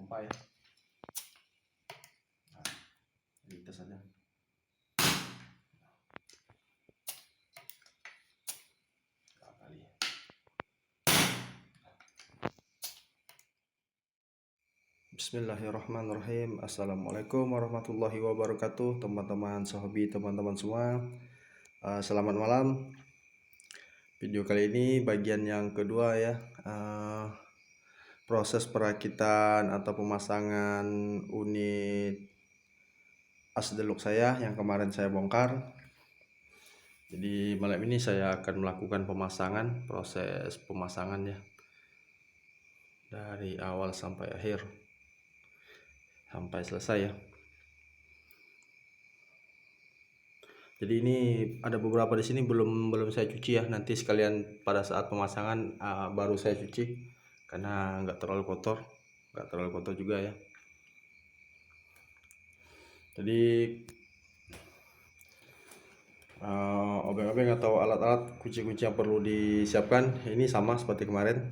pompa ya. Nah, jadi tes saja. Kali. Bismillahirrahmanirrahim. Assalamualaikum warahmatullahi wabarakatuh, teman-teman sahabi, teman-teman semua. Selamat malam. Video kali ini bagian yang kedua ya. Proses perakitan atau pemasangan unit asdeluk saya yang kemarin saya bongkar. Jadi malam ini saya akan melakukan proses pemasangan ya, dari awal sampai akhir, sampai selesai ya. Jadi ini ada beberapa di sini belum saya cuci ya. Nanti sekalian pada saat pemasangan baru saya cuci, karena nggak terlalu kotor juga ya. Jadi obeng-obeng atau alat-alat kunci-kunci yang perlu disiapkan ini sama seperti kemarin.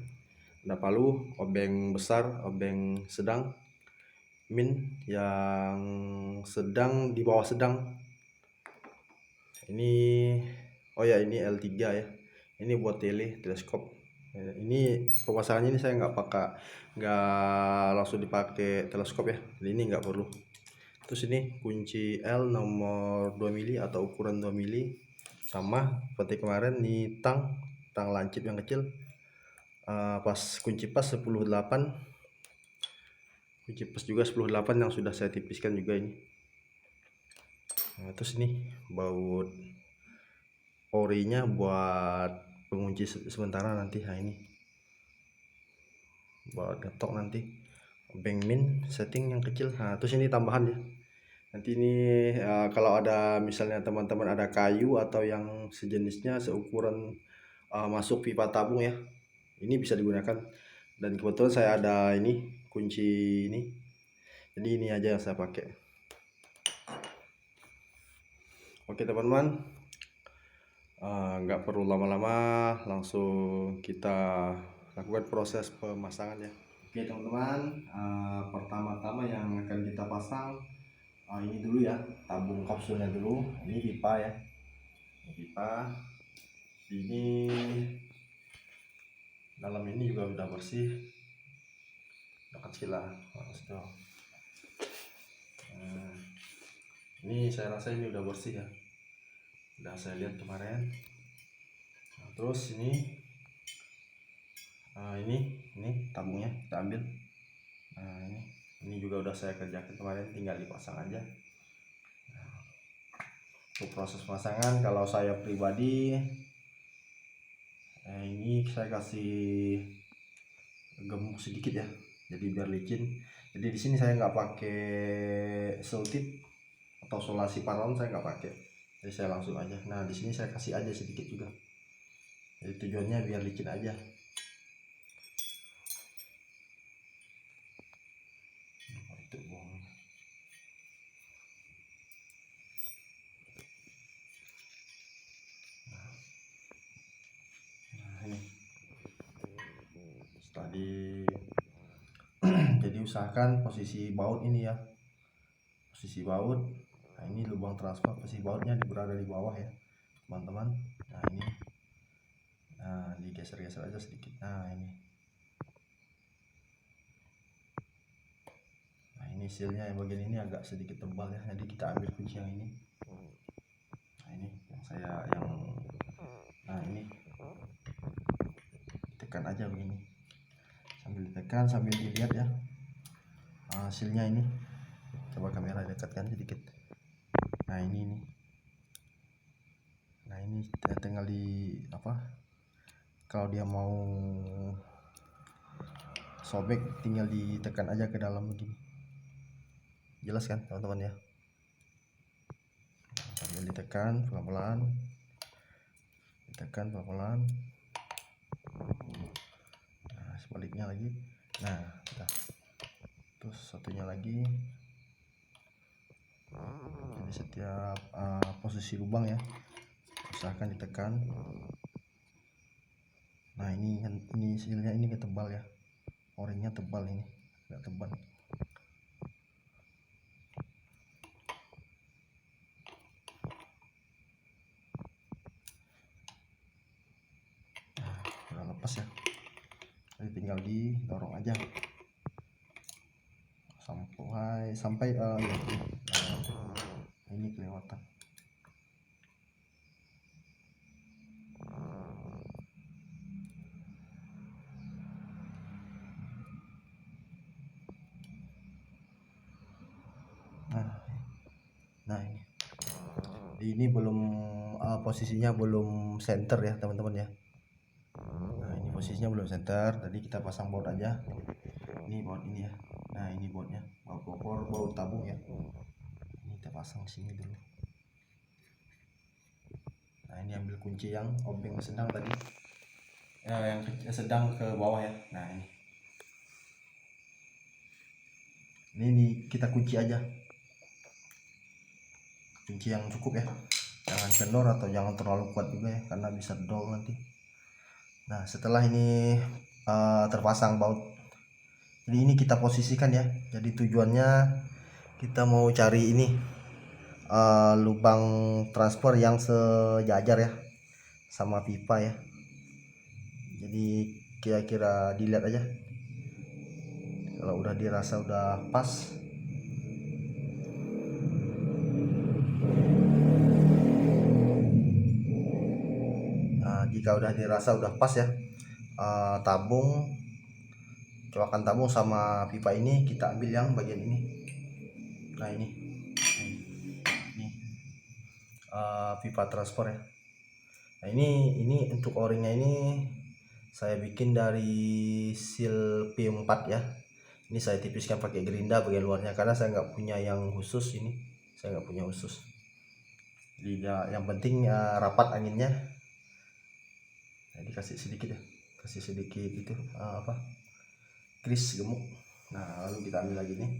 Ada palu, obeng besar, obeng sedang, min yang sedang di bawah sedang. Ini ini L3 ya. Ini buat teleskop. Ini pemasangannya ini saya nggak langsung dipakai teleskop ya. Jadi ini nggak perlu. Terus ini kunci L nomor 2 mili atau ukuran 2 mili, sama seperti kemarin. Ini tang lancip yang kecil. Kunci pas 10-8, kunci pas juga 10-8 yang sudah saya tipiskan juga ini. Nah, terus ini baut orinya buat pengunci sementara nanti. Nah, ini buat getok nanti. Obeng min setting yang kecil. Nah, terus ini tambahan ya. Nanti ini kalau ada misalnya teman-teman ada kayu atau yang sejenisnya seukuran masuk pipa tabung ya, ini bisa digunakan. Dan kebetulan saya ada ini kunci ini, jadi ini aja yang saya pakai. Oke teman-teman, nggak perlu lama-lama, langsung kita lakukan proses pemasangan ya. Oke teman-teman, pertama-tama yang akan kita pasang ini dulu ya, tabung kapsulnya dulu. Ini pipa ya, ini pipa. Ini dalam ini juga udah bersih, udah kecil lah. Ini saya rasa ini udah bersih ya, udah saya lihat kemarin. Nah, terus ini ini tabungnya kita ambil. Nah, ini juga udah saya kerjakan kemarin, tinggal dipasang aja. Nah, untuk proses pemasangan kalau saya pribadi ini saya kasih gemuk sedikit ya, jadi biar licin. Jadi di sini saya nggak pakai selotip atau solasi paralon, saya nggak pakai. Jadi saya langsung aja. Nah di sini saya kasih aja sedikit juga. Jadi tujuannya biar licin aja. Nah ini tadi. Jadi usahakan posisi baut ini ya, posisi baut. Nah ini lubang transfer, posisi bautnya berada di bawah ya teman-teman. Nah ini, nah digeser-geser aja sedikit. Nah ini sealnya yang bagian ini agak sedikit tebal ya, jadi kita ambil kunci yang ini. Nah ini ini tekan aja begini, sambil ditekan sambil dilihat ya hasilnya. Ini coba kamera dekatkan sedikit. Nah ini tinggal di kalau dia mau sobek tinggal ditekan aja ke dalam begini. Jelas kan teman-teman ya? Sambil ditekan pelan-pelan, ditekan pelan-pelan. Nah sebaliknya lagi. Nah terus satunya lagi. Jadi setiap posisi lubang ya usahakan ditekan. Nah ini sealnya ini tebal ya, orinya tebal ini. nggak teban. Udah lepas ya, jadi tinggal didorong aja sampai ya, ini kelewatan. Nah ini belum posisinya belum center ya teman-teman ya. Nah ini posisinya belum center, tadi kita pasang baut aja. Ini baut ini ya. Nah ini bautnya, baut tabung ya. Ini kita pasang sini dulu. Nah ini ambil kunci yang obeng sedang tadi, yang sedang ke bawah ya. Nah ini kita kunci aja, kunci yang cukup ya, jangan kendor atau jangan terlalu kuat juga ya, karena bisa dol nanti. Nah setelah ini terpasang baut, jadi ini kita posisikan ya. Jadi tujuannya kita mau cari ini lubang transfer yang sejajar ya sama pipa ya. Jadi kira-kira dilihat aja, kalau udah dirasa udah pas, jika udah dirasa udah pas ya, colokan tabung sama pipa ini kita ambil yang bagian ini. Nah ini pipa transfer ya. Nah ini untuk o-ringnya ini saya bikin dari seal P4 ya. Ini saya tipiskan pakai gerinda bagian luarnya, karena saya nggak punya yang khusus ini, saya nggak punya khusus. Jadi yang penting rapat anginnya. Nah, dikasih sedikit ya, kasih sedikit itu grease gemuk. Nah lalu kita ambil lagi nih,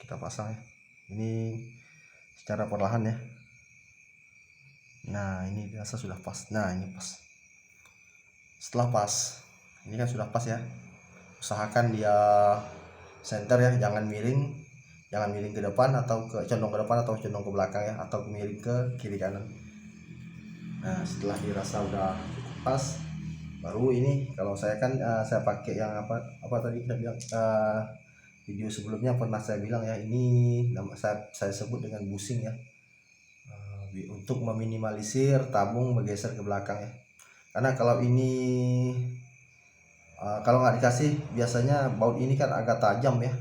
kita pasang ya. Ini secara perlahan ya. Nah ini dirasa sudah pas. Nah ini pas. Setelah pas, ini kan sudah pas ya, usahakan dia center ya, jangan miring ke depan atau condong ke depan atau condong ke belakang ya, atau miring ke kiri kanan. Nah setelah dirasa udah cukup pas, baru ini kalau saya kan saya pakai yang apa tadi kita bilang, video sebelumnya pernah saya bilang ya, ini saya sebut dengan busing ya, untuk meminimalisir tabung bergeser ke belakang ya. Karena kalau ini kalau nggak dikasih, biasanya baut ini kan agak tajam ya,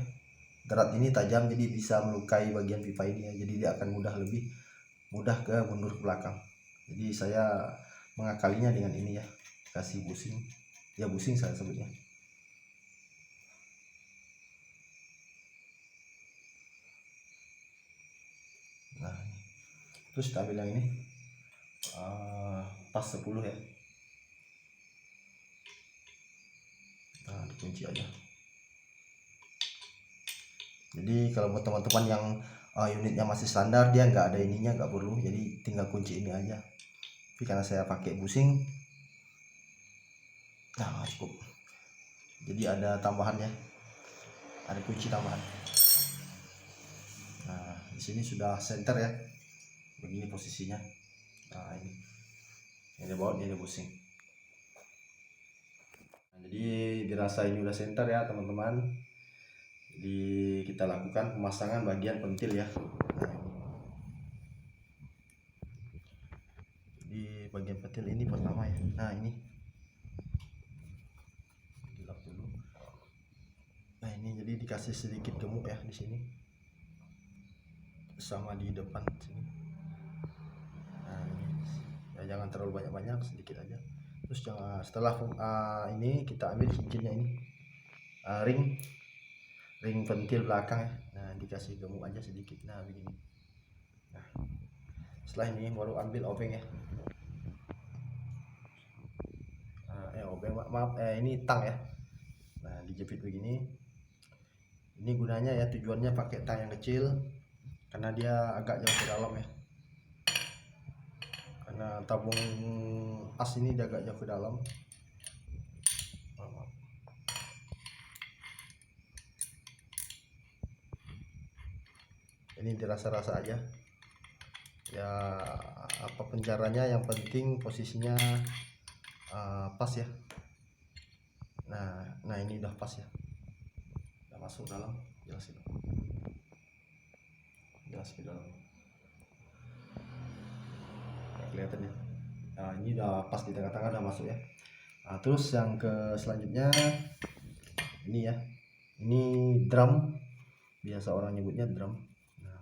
berat ini tajam, jadi bisa melukai bagian pipa ini ya. Jadi dia akan lebih mudah ke mundur ke belakang. Jadi saya mengakalinya dengan ini ya, kasih busing ya, busing saya sebutnya. Nah terus kita ambil yang ini pas 10 ya. Nah dikunci aja. Jadi kalau buat teman-teman yang unitnya masih standar, dia nggak ada ininya, nggak perlu, jadi tinggal kunci ini aja. Tapi karena saya pakai busing, nah cukup. Jadi ada tambahannya, ada kunci tambahan. Nah di sini sudah center ya, begini posisinya. Nah ini baut, ini busing. Nah, jadi dirasa ini udah center ya teman-teman. Jadi kita lakukan pemasangan bagian pentil ya. Nah, di bagian pentil ini pertama ya. Nah ini dilap dulu. Nah ini jadi dikasih sedikit gemuk ya di sini, sama di depan sini. Nah ini ya, jangan terlalu banyak-banyak, sedikit aja. Terus setelah ini kita ambil cincinnya ini, ring pentil belakang ya. Nah dikasih gemuk aja sedikit. Nah begini. Nah setelah ini baru ambil obeng ya. Obeng maaf, ini tang ya. Nah dijepit begini. Ini gunanya ya, tujuannya pakai tang yang kecil karena dia agak jauh ke dalam ya. Karena tabung as ini dia agak jauh ke dalam. Ini dirasa-rasa aja ya, apapun caranya yang penting posisinya pas ya. Nah ini udah pas ya, udah masuk dalam. Jelas di dalam, nggak kelihatan ya. Nah ini udah pas di tengah-tengah, udah masuk ya. Nah, terus yang ke selanjutnya ini ya, ini drum, biasa orang nyebutnya drum. Nah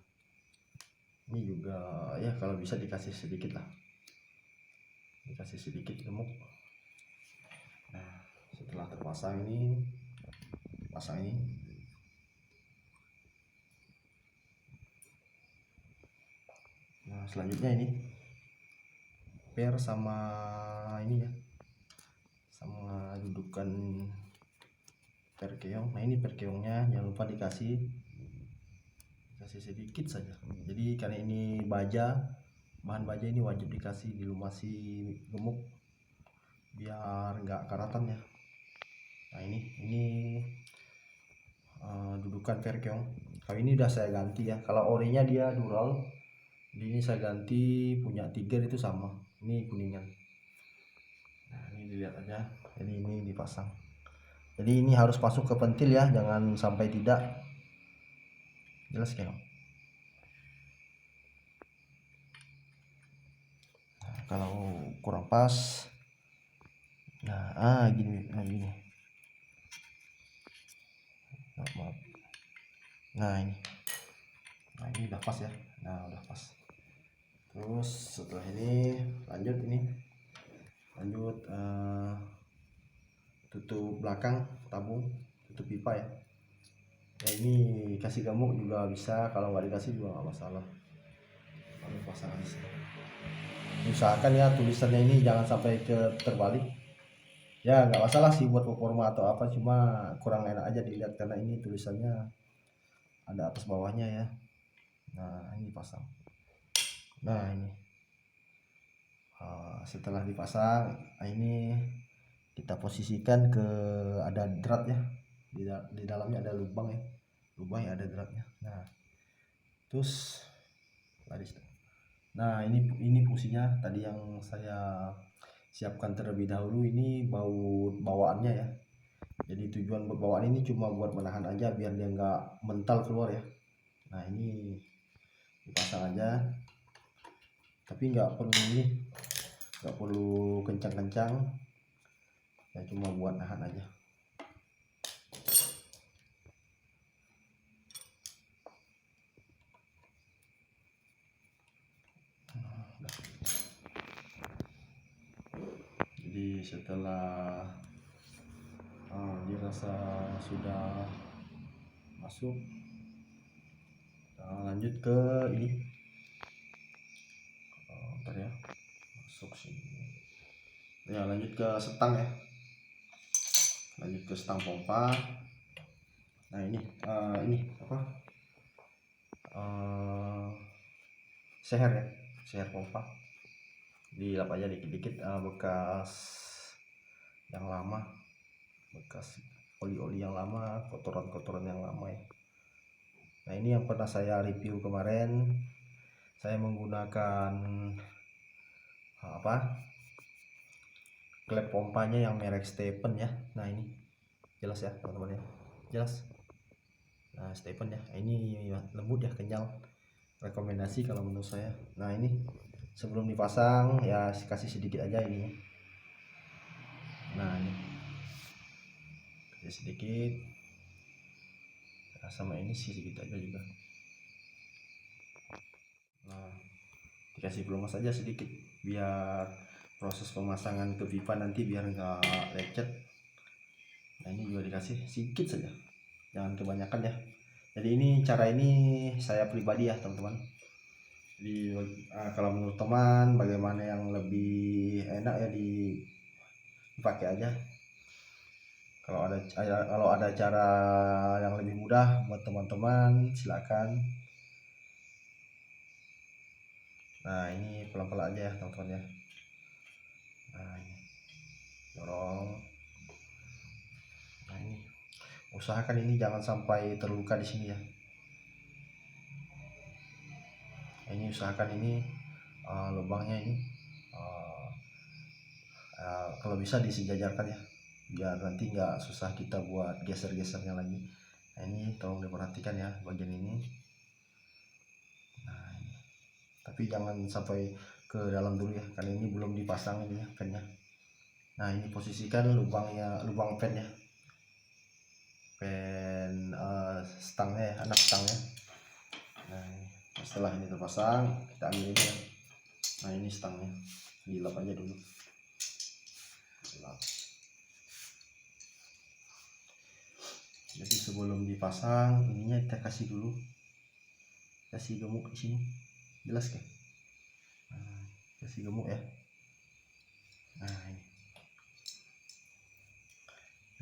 ini juga ya kalau bisa dikasih sedikit lah, dikasih sedikit gemuk. Nah setelah terpasang ini, pasang ini. Nah selanjutnya ini pair sama ini ya, sama dudukan per keong. Nah ini per keongnya jangan lupa dikasih sedikit saja. Jadi karena ini baja, bahan baja ini wajib dikasih dilumasi gemuk biar nggak karatan ya. Nah ini dudukan per keong. Kalau ini udah saya ganti ya, kalau orinya dia dural, ini saya ganti punya Tiger itu sama, ini kuningan. Nah ini dilihat aja, jadi ini dipasang. Jadi ini harus masuk ke pentil ya, jangan sampai tidak. Jelas kan? Nah, kalau kurang pas, gini, gini. Maaf. Nah ini udah pas ya. Nah udah pas. Terus setelah ini lanjut tutup belakang tabung, tutup pipa ya. Ya ini kasih gemuk juga bisa, kalau nggak dikasih juga nggak masalah. Lalu pasang aja. Usahakan ya tulisannya ini jangan sampai terbalik. Ya nggak masalah sih buat performa atau apa, cuma kurang enak aja dilihat karena ini tulisannya ada atas bawahnya ya. Nah ini pasang. Nah ini setelah dipasang, ini kita posisikan ke, ada drat ya, di dalamnya ada lubang ya, lubang yang ada dratnya. Nah terus nah ini fungsinya tadi yang saya siapkan terlebih dahulu. Ini bawaannya ya, jadi tujuan buat bawaan ini cuma buat menahan aja biar dia nggak mental keluar ya. Nah ini dipasang aja, tapi nggak perlu kencang-kencang ya, cuma buat nahan aja. Jadi setelah dirasa sudah masuk, lanjut ke ini, bentar ya, masuk sini ya, lanjut ke setang ya, lanjut ke setang pompa. Nah ini apa, seher ya, seher pompa, dilap aja dikit-dikit bekas yang lama, bekas oli-oli yang lama, kotoran-kotoran yang lama ya. Nah ini yang pernah saya review kemarin, saya menggunakan klep pompanya yang merek Stephen ya. Nah ini jelas ya teman-teman ya, jelas. Nah Stephen ya, ini lembut ya, kenyal, rekomendasi kalau menurut saya. Nah ini sebelum dipasang ya kasih sedikit aja ini. Nah ini kasih sedikit, nah, sama ini sih sedikit aja juga. Nah dikasih pelumas aja sedikit biar proses pemasangan ke pipa nanti biar nggak lecet. Nah ini juga dikasih sedikit saja, jangan kebanyakan ya. Jadi ini cara ini saya pribadi ya teman-teman. Jadi kalau menurut teman bagaimana yang lebih enak ya dipakai aja. Kalau ada cara yang lebih mudah buat teman-teman silakan. Nah ini pelan-pelan aja ya teman-teman ya. Nah ini dorong. Nah ini usahakan ini jangan sampai terluka di sini ya. Ini usahakan ini lubangnya ini kalau bisa disejajarkan ya, biar nanti nggak susah kita buat geser-gesernya lagi. Nah ini tolong diperhatikan ya bagian ini. Nah ini. Tapi jangan sampai ke dalam dulu ya, karena ini belum dipasang ini ya fannya. Nah ini posisikan lubang fan ya, fan stangnya ya, anak stangnya. Nah setelah ini terpasang, kita ambil ini ya. Nah ini stangnya, dilap aja dulu. Jadi sebelum dipasang ininya kita kasih dulu, kasih gemuk di sini, jelas kan? Nah, kasih gemuk ya. Nah ini,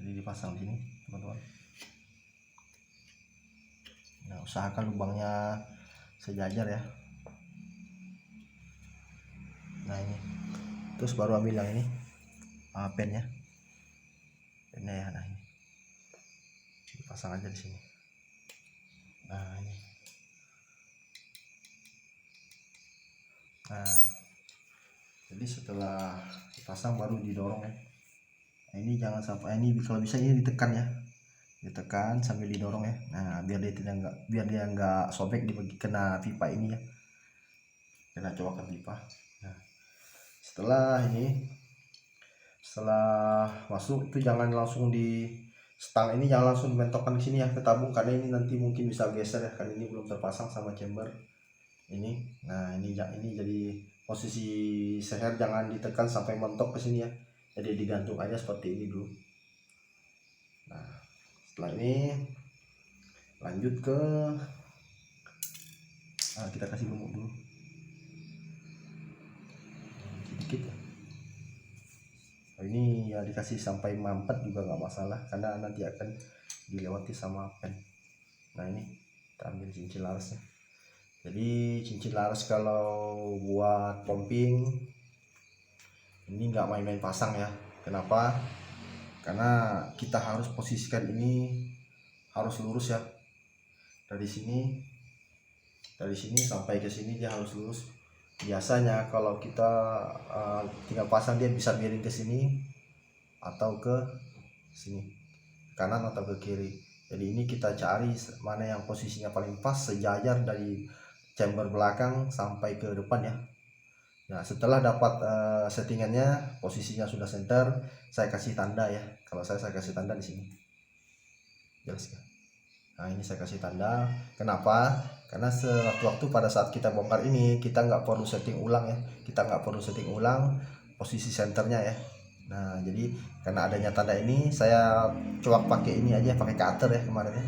jadi dipasang di sini teman-teman. Nah usahakan lubangnya sejajar ya. Nah ini, terus baru ambil yang ini pennya ya. Nah ini dipasang aja di sini. Nah ini, nah jadi setelah dipasang baru didorong ya. Nah ini jangan sampai, ini kalau bisa ini ditekan ya, ditekan sambil didorong ya. Nah biar dia nggak sobek di kena pipa ini ya, kena cowakan pipa. Nah setelah masuk itu jangan langsung di stang ini, jangan langsung mentokkan di sini ya ke tabung, karena ini nanti mungkin bisa geser ya, karena ini belum terpasang sama chamber ini. Nah ini jadi posisi seher jangan ditekan sampai mentok ke sini ya, jadi digantung aja seperti ini dulu. Nah setelah ini lanjut ke kita kasih gemuk dulu sedikit ya. Ini ya dikasih sampai mampet juga nggak masalah, karena nanti akan dilewati sama pen. Nah ini kita ambil cincin larasnya. Jadi cincin laras kalau buat pumping ini nggak main-main pasang ya. Kenapa? Karena kita harus posisikan ini harus lurus ya. Dari sini sampai ke sini dia harus lurus. Biasanya kalau kita tinggal pasang, dia bisa miring ke sini atau ke sini, kanan atau ke kiri. Jadi ini kita cari mana yang posisinya paling pas, sejajar dari chamber belakang sampai ke depan ya. Nah setelah dapat settingannya, posisinya sudah center, saya kasih tanda ya. Kalau saya kasih tanda di sini, jelas ya. Nah ini saya kasih tanda. Kenapa? Karena sewaktu-waktu pada saat kita bongkar ini, kita nggak perlu setting ulang ya. Kita nggak perlu setting ulang posisi senternya ya. Nah jadi karena adanya tanda ini, saya coak pakai ini aja, pakai cutter ya kemarin ya.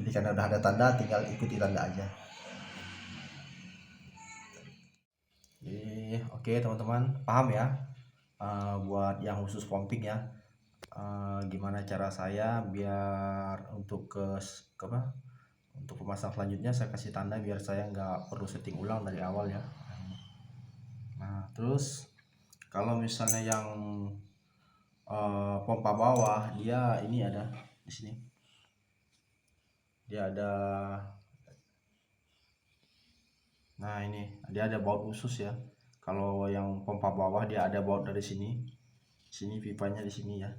Jadi karena udah ada tanda, tinggal ikuti tanda aja. Jadi oke teman-teman, paham ya buat yang khusus pumping ya. Gimana cara saya biar untuk untuk pemasang selanjutnya saya kasih tanda, biar saya nggak perlu setting ulang dari awal ya. Nah terus kalau misalnya yang pompa bawah, dia ini ada di sini, dia ada, nah ini dia ada baut khusus ya. Kalau yang pompa bawah dia ada baut dari sini pipanya di sini ya.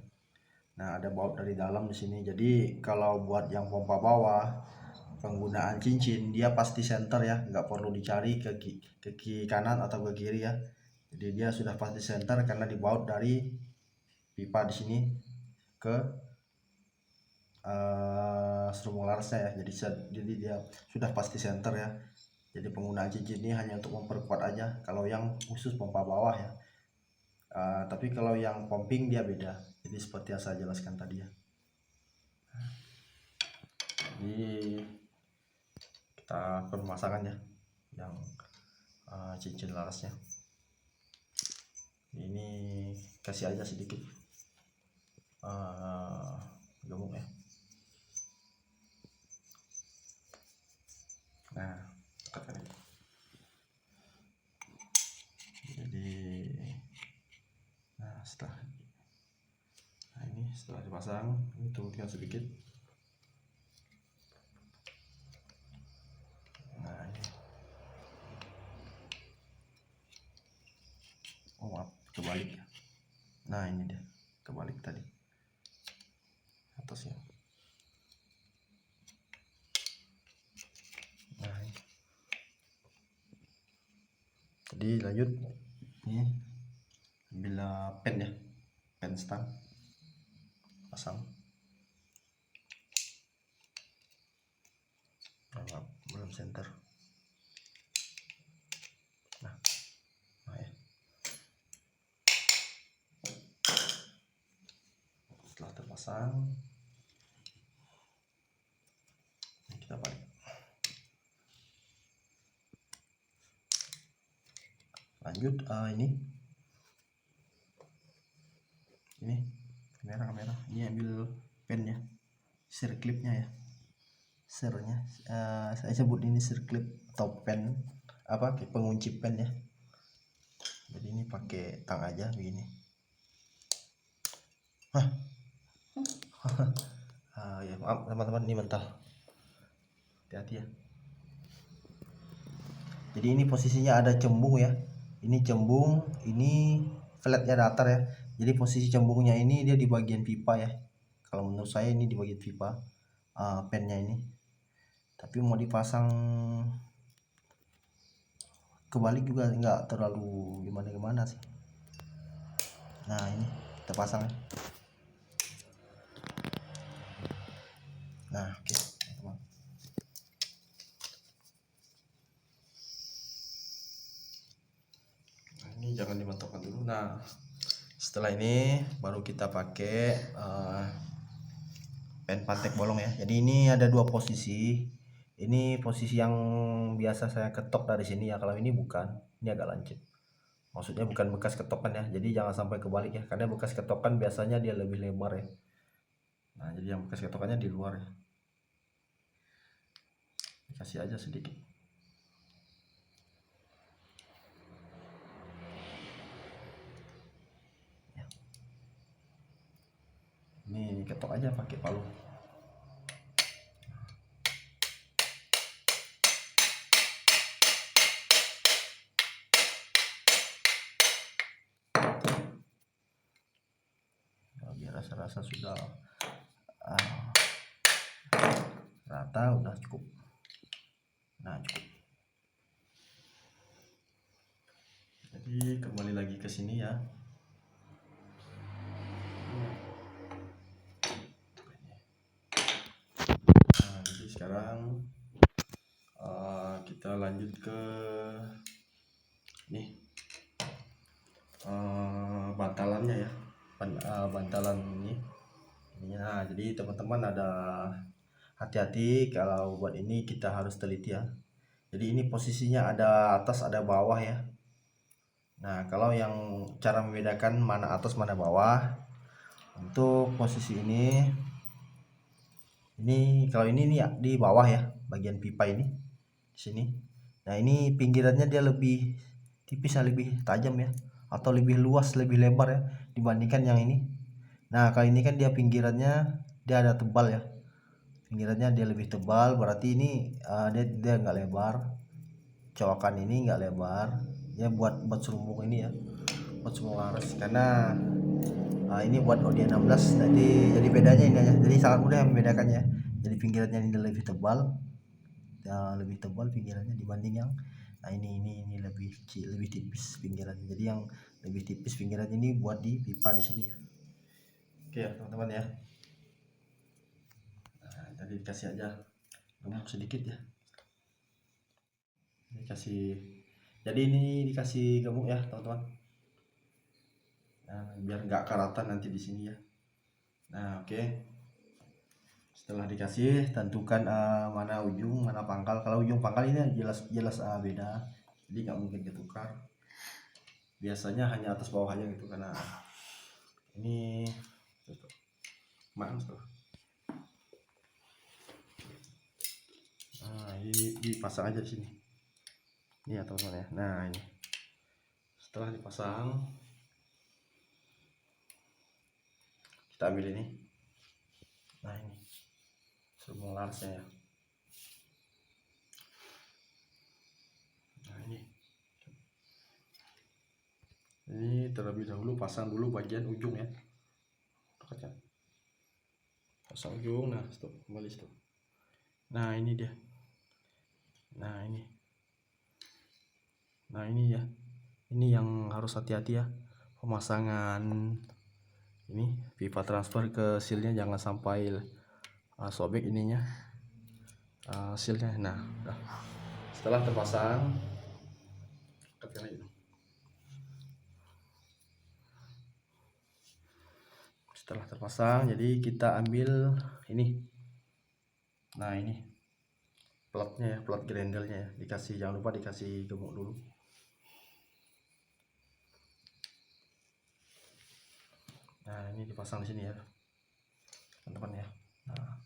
Nah ada baut dari dalam di sini. Jadi kalau buat yang pompa bawah, penggunaan cincin dia pasti center ya, nggak perlu dicari ke kiri kanan atau ke kiri ya. Jadi dia sudah pasti center karena dibaut dari pipa di sini ke serumung larasnya ya. Jadi dia sudah pasti center ya. Jadi penggunaan cincin ini hanya untuk memperkuat aja kalau yang khusus pompa bawah ya. Tapi kalau yang pumping dia beda. Jadi seperti yang saya jelaskan tadi ya. Jadi kita pemasangan ya yang cincin larasnya. Ini kasih aja sedikit gemuk ya. Nah tekan aja. Jadi setelah dipasang ini turunkan sedikit. Nah ini Nah ini dia kebalik tadi atasnya. Nah ini. Jadi lanjut ini ambil pen ya, pen stang, pasang. Nah, belum center. Nah ya. Setelah terpasang kita balik. Lanjut ini kamera ini ambil pennya, circlipnya ya, sernya saya sebut ini circlip atau pen apa pengunci pen ya. Jadi ini pakai tang aja begini. Ya maaf teman-teman, ini mental, hati-hati ya. Jadi ini posisinya ada cembung ya, ini cembung, ini flatnya datar ya. Jadi posisi cembungnya ini dia di bagian pipa ya, kalau menurut saya ini di bagian pipa pennya ini. Tapi mau dipasang kebalik juga nggak terlalu gimana sih. Nah ini kita pasang. Nah oke teman. Nah, ini jangan dimantapkan dulu. Nah setelah ini baru kita pakai pen pantek bolong ya. Jadi ini ada dua posisi. Ini posisi yang biasa saya ketok dari sini ya. Kalau ini bukan, ini agak lancip. Maksudnya bukan bekas ketokan ya. Jadi jangan sampai kebalik ya. Karena bekas ketokan biasanya dia lebih lebar ya. Nah jadi yang bekas ketokannya di luar ya. Kasih aja sedikit. Ya. Ini ketok aja pakai palu. Biar rasa-rasa sudah rata, udah cukup. Nah cukup. Jadi kembali lagi ke sini ya. Nah jadi sekarang kita lanjut ke nih bantalannya ya, bantalan ini. Nah jadi teman-teman ada hati-hati kalau buat ini, kita harus teliti ya. Jadi ini posisinya ada atas ada bawah ya. Nah kalau yang cara membedakan mana atas mana bawah, untuk posisi ini kalau ini nih ya di bawah ya, bagian pipa ini di sini. Nah ini pinggirannya dia lebih tipis ya, lebih tajam ya, atau lebih luas, lebih lebar ya dibandingkan yang ini. Nah kali ini kan dia pinggirannya dia ada tebal ya, pinggirannya dia lebih tebal, berarti ini dia nggak lebar. Coakan ini nggak lebar ya, buat serumbung ini ya, buat serumbung laras. Karena ini buat OD16, jadi bedanya ini aja, jadi sangat mudah membedakannya. Jadi pinggirannya ini lebih tebal ya, lebih tebal pinggirannya dibanding yang ini lebih kecil, lebih tipis pinggirannya. Jadi yang lebih tipis pinggiran ini buat di pipa di sini ya. Oke ya teman-teman ya. Nah, jadi dikasih aja gemuk sedikit ya. Jadi ini dikasih gemuk ya teman-teman. Nah, biar nggak karatan nanti di sini ya. Nah oke. Setelah dikasih, tentukan mana ujung mana pangkal. Kalau ujung pangkal ini jelas beda, jadi nggak mungkin ditukar. Biasanya hanya atas bawah aja gitu, karena ini maaf tuh. Nah ini dipasang aja di sini. Ini ya teman-teman ya. Nah ini setelah dipasang, kita ambil ini. Nah ini serumbung larasnya ya. Nah ini Ini terlebih dahulu pasang dulu bagian ujung ya, kaca pasang ujung. Nah stop, kembali stop. Nah ini dia, nah ini ya, ini yang harus hati-hati ya, pemasangan ini pipa transfer ke sealnya, jangan sampai sobek ininya, sealnya. Nah udah. Setelah terpasang, jadi kita ambil ini. Nah ini platnya ya, plat grendelnya ya, dikasih, jangan lupa dikasih gemuk dulu. Nah ini dipasang di sini ya teman-teman ya. Nah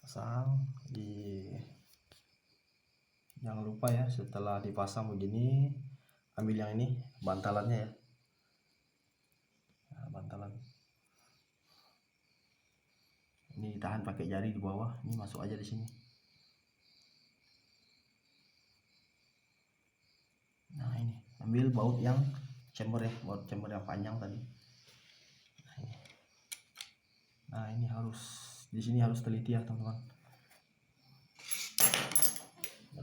pasang di, jangan lupa ya, setelah dipasang begini ambil yang ini bantalannya ya. Nah, bantalan ini ditahan pakai jari di bawah, ini masuk aja di sini. Nah ini ambil baut yang chamber ya, baut chamber yang panjang tadi. Nah ini harus di sini, harus teliti ya teman-teman.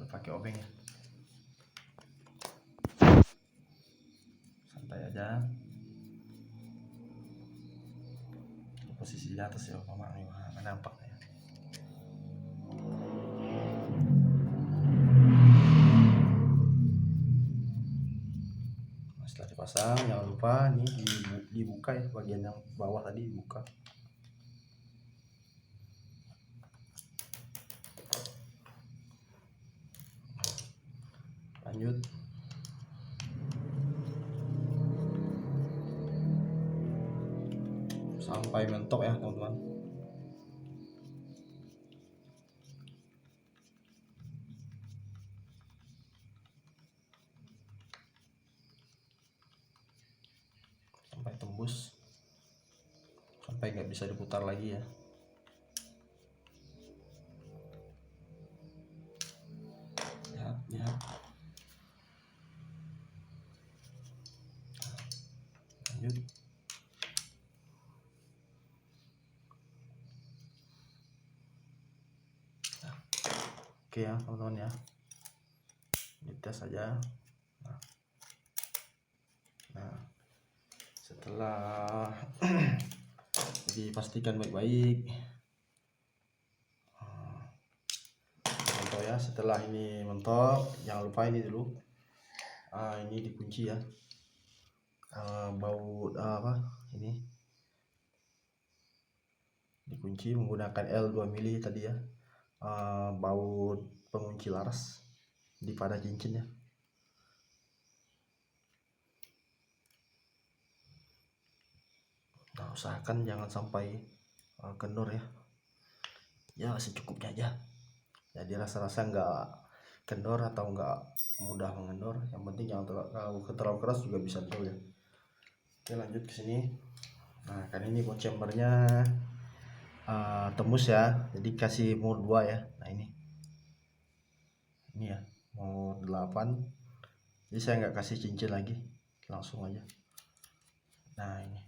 Pakai obeng ya, santai aja. Posisi di atas ya, mama nih nggak nampak ya. Nah, setelah dipasang jangan lupa nih dibuka ya, bagian yang bawah tadi dibuka. Lanjut sampai mentok ya teman-teman. Sampai tembus, sampai nggak bisa diputar lagi ya. Lihat. Lanjut. Oke ya teman-teman ya, dites saja. Nah setelah dipastikan baik-baik, mentok ya. Setelah ini mentok, jangan lupa ini dulu, ini dikunci ya, baut ini dikunci menggunakan L 2 mili tadi ya, baut pengunci laras di pada cincin ya. Nah usahakan jangan sampai kendor ya, secukupnya aja. Jadi rasa-rasa nggak kendor atau nggak mudah mengendor, yang penting jangan terlalu keras juga bisa kendor ya. Oke lanjut ke sini. Nah kan ini buat chambernya tembus ya, jadi kasih mode 2 ya. Nah ini ya mode 8, jadi saya nggak kasih cincin lagi, langsung aja. Nah ini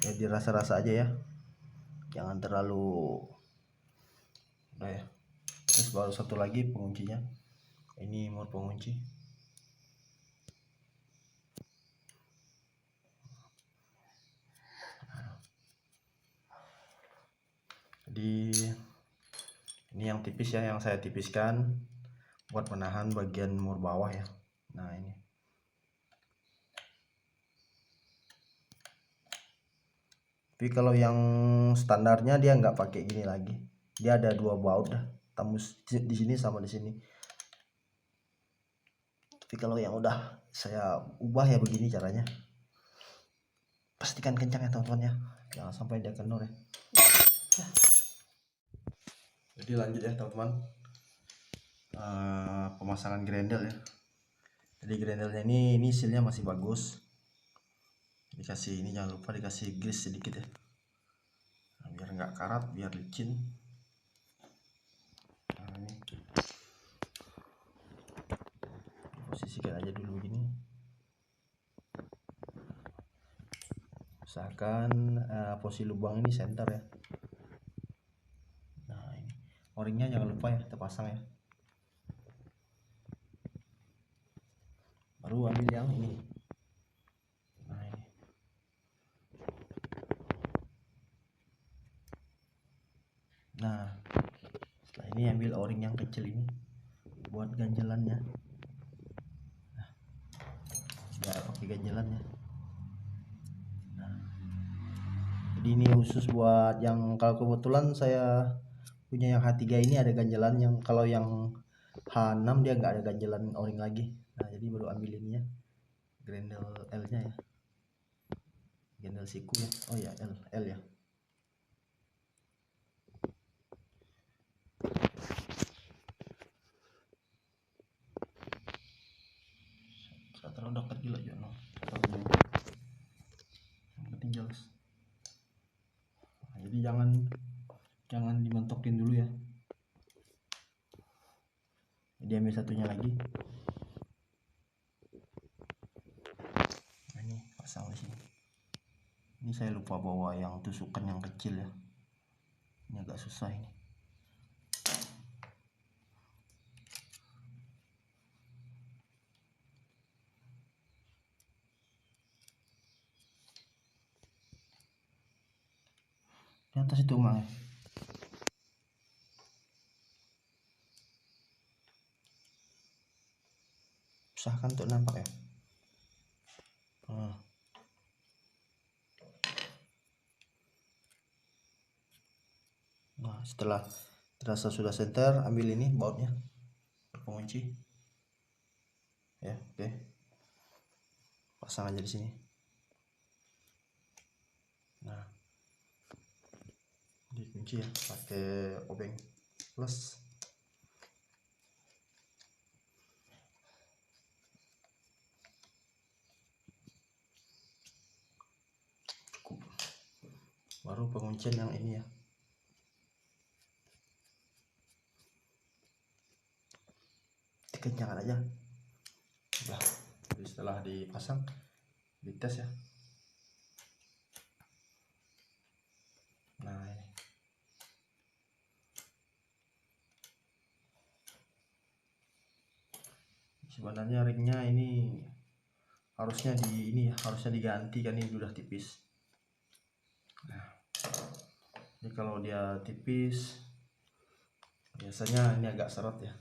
ya, dirasa-rasa aja ya, jangan terlalu udah ya. Terus baru satu lagi penguncinya, ini mode pengunci. Jadi ini yang tipis ya, yang saya tipiskan buat menahan bagian mur bawah ya. Nah ini tapi kalau yang standarnya dia nggak pakai gini lagi, dia ada dua baut dah, tembus di sini sama di sini. Tapi kalau yang udah saya ubah ya begini caranya, pastikan kencang ya teman-teman ya, jangan sampai dia kendor ya. Jadi lanjut ya teman-teman, pemasangan grendel ya. Jadi grendelnya ini sealnya masih bagus, jadi dikasih ini, jangan lupa dikasih grease sedikit ya, nah, biar nggak karat, biar licin. Nah, ini posisikan aja dulu gini, usahakan posisi lubang ini center ya. Nah ini o-ringnya jangan lupa ya terpasang ya. Baru ambil yang ini. Nah ini. Nah setelah ini ambil o-ring yang kecil ini buat ganjelannya. Nah, biar pakai ganjelannya. Nah, jadi ini khusus buat yang, kalau kebetulan saya punya yang H3 ini ada ganjelan, yang kalau yang H6 dia nggak ada ganjelan o-ring lagi. Nah jadi baru ambil ininya, grendel L nya ya, grendel siku ya. Oh ya, L ya. Terlalu dekat gila ya, no. Penting jelas. Nah, jadi jangan dimentokin dulu ya. Jadi ambil satunya lagi. Nah, ini pasang di sini. Ini saya lupa bawa yang tusukan yang kecil ya. Ini agak susah ini. Di atas itu emang ya. Usahakan untuk nampak ya. Nah setelah terasa sudah center, ambil ini bautnya, pengunci ya. Oke, pasang aja di sini. Nah dikunci ya pakai obeng plus. Baru penguncian yang ini ya. Dikencangkan aja. Udah. Jadi setelah dipasang, dites ya. Nah ini. Sebenarnya ringnya ini harusnya harusnya diganti kan, ini udah tipis. Nah, ini kalau dia tipis biasanya ini agak seret ya.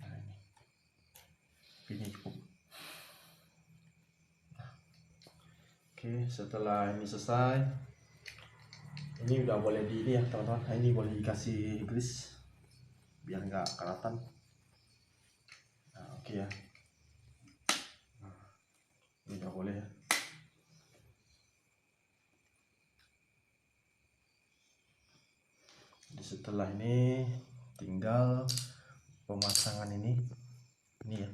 Nah ini cukup. Nah, oke, setelah ini selesai, ini udah boleh di ini ya teman-teman. Nah, ini boleh dikasih grease biar nggak karatan. Nah oke ya. Nah, ini udah boleh ya. Jadi setelah ini tinggal pemasangan ini ya.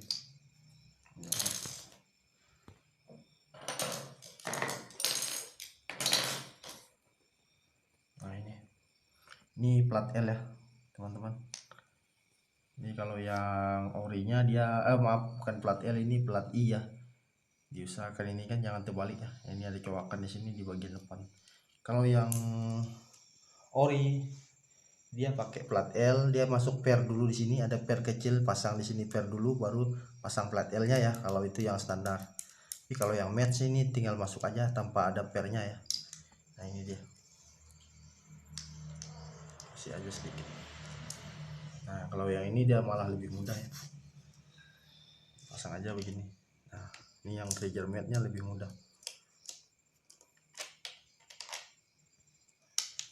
Nah ini plat L ya teman-teman. Ini kalau yang orinya dia maaf, bukan plat L, ini plat I ya. Diusahakan ini kan jangan terbalik ya. Ini ada cowakan di sini di bagian depan. Kalau yang ori dia pakai plat L, dia masuk per dulu di sini, ada per kecil, pasang di sini per dulu, baru pasang plat L-nya ya. Kalau itu yang standar. Tapi kalau yang match ini tinggal masuk aja tanpa ada pernya ya. Nah ini dia. Kasih aja sedikit. Nah kalau yang ini dia malah lebih mudah ya. Pasang aja begini. Nah ini yang trigger mat-nya lebih mudah.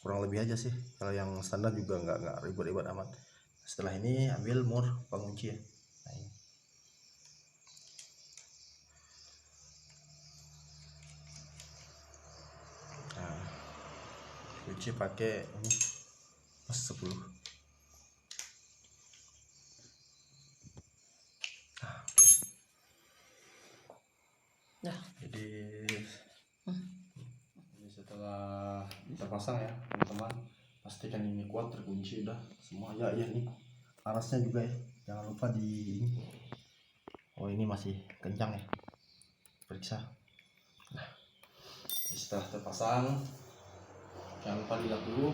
Kurang lebih aja sih. Kalau yang standar juga nggak ribet-ribet amat. Setelah ini ambil mur pengunci ya. Nah, ini. Nah, kunci pakai ini pas 10. Nah, jadi terpasang ya teman-teman. Pastikan ini kuat, terkunci udah semua ya. Iya nih panasnya juga ya, jangan lupa di ini. Oh ini masih kencang ya, periksa. Nah setelah terpasang jangan lupa dilihat dulu,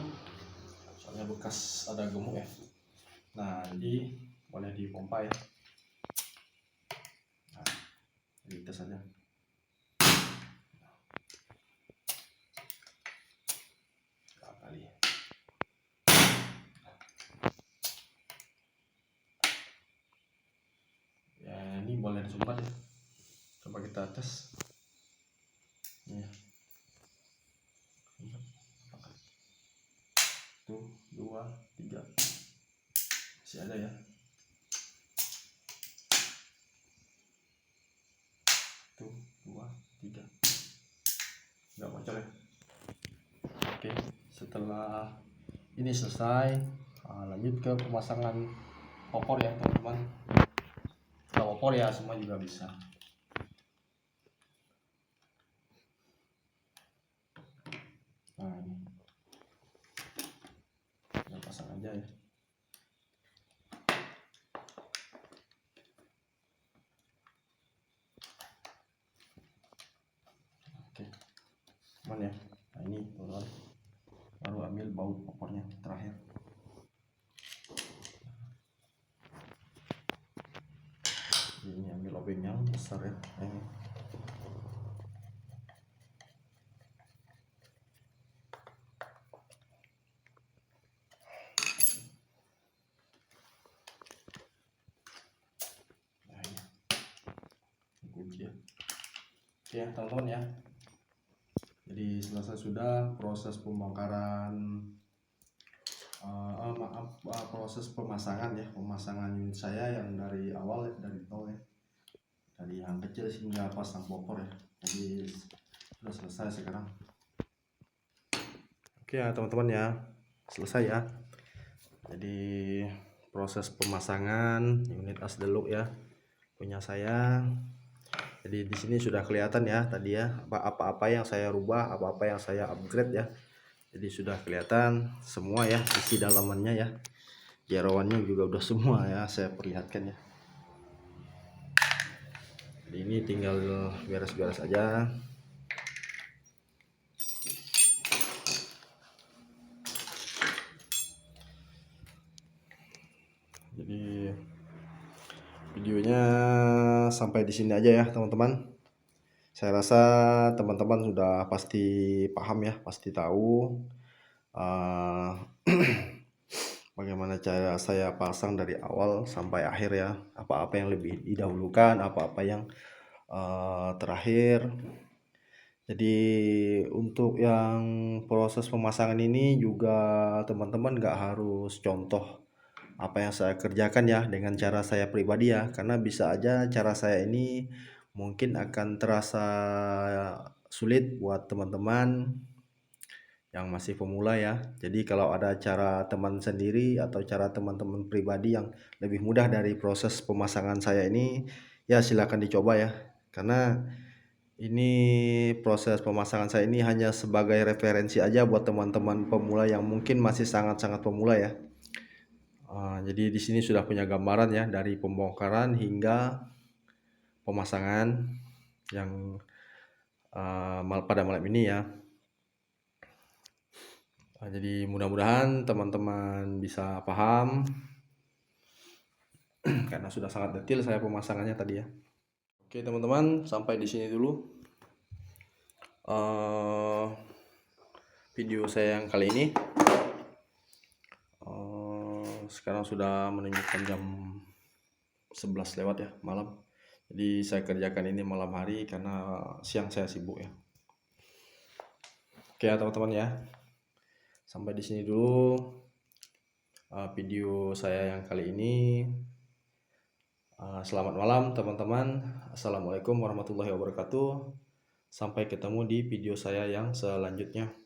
soalnya bekas ada gemuk ya. Nah jadi boleh dipompa ya. Nah jadi tes aja. Kali ya, ini boleh disumbat ya. Coba kita tes ya. 1, 2, 3 masih ada ya. 1, 2, 3 nggak bocor ya. Oke, setelah ini selesai, lanjut ke pemasangan opor ya teman-teman. Kalau opor ya semua juga bisa. Nah ini kita pasang aja ya. Oke, aman ya. Nah ini teman-teman, baru ambil baut opornya terakhir. Ini ambil obeng yang besar ya, ini. Nah ini kunci ya. Oke teman-teman ya, jadi selesai sudah proses pembongkaran, proses pemasangan ya, pemasangan unit saya yang dari awal ya, dari nol ya, dari yang kecil hingga pasang popor ya. Jadi sudah selesai sekarang. Oke ya teman-teman ya, selesai ya. Jadi proses pemasangan unit Asdeluk ya punya saya. Jadi di sini sudah kelihatan ya tadi ya, apa-apa yang saya rubah, apa-apa yang saya upgrade ya. Jadi sudah kelihatan semua ya isi dalamannya ya. Jeroannya juga udah semua ya saya perlihatkan ya. Jadi ini tinggal beres-beres aja. Jadi videonya sampai di sini aja ya teman-teman. Saya rasa teman-teman sudah pasti paham ya, pasti tahu bagaimana cara saya pasang dari awal sampai akhir ya. Apa-apa yang lebih didahulukan, apa-apa yang terakhir. Jadi untuk yang proses pemasangan ini juga teman-teman nggak harus contoh apa yang saya kerjakan ya dengan cara saya pribadi ya, karena bisa aja cara saya ini mungkin akan terasa sulit buat teman-teman yang masih pemula ya. Jadi kalau ada cara teman sendiri atau cara teman-teman pribadi yang lebih mudah dari proses pemasangan saya ini, ya silakan dicoba ya. Karena ini proses pemasangan saya ini hanya sebagai referensi aja buat teman-teman pemula yang mungkin masih sangat-sangat pemula ya. Jadi di sini sudah punya gambaran ya dari pembongkaran hingga pemasangan yang pada malam ini ya. Jadi mudah-mudahan teman-teman bisa paham karena sudah sangat detail saya pemasangannya tadi ya. Oke teman-teman, sampai di sini dulu video saya yang kali ini. Sekarang sudah menunjukkan jam 11 lewat ya malam. Jadi saya kerjakan ini malam hari karena siang saya sibuk ya. Oke ya teman-teman ya, sampai di sini dulu video saya yang kali ini. Selamat malam teman-teman. Assalamualaikum warahmatullahi wabarakatuh. Sampai ketemu di video saya yang selanjutnya.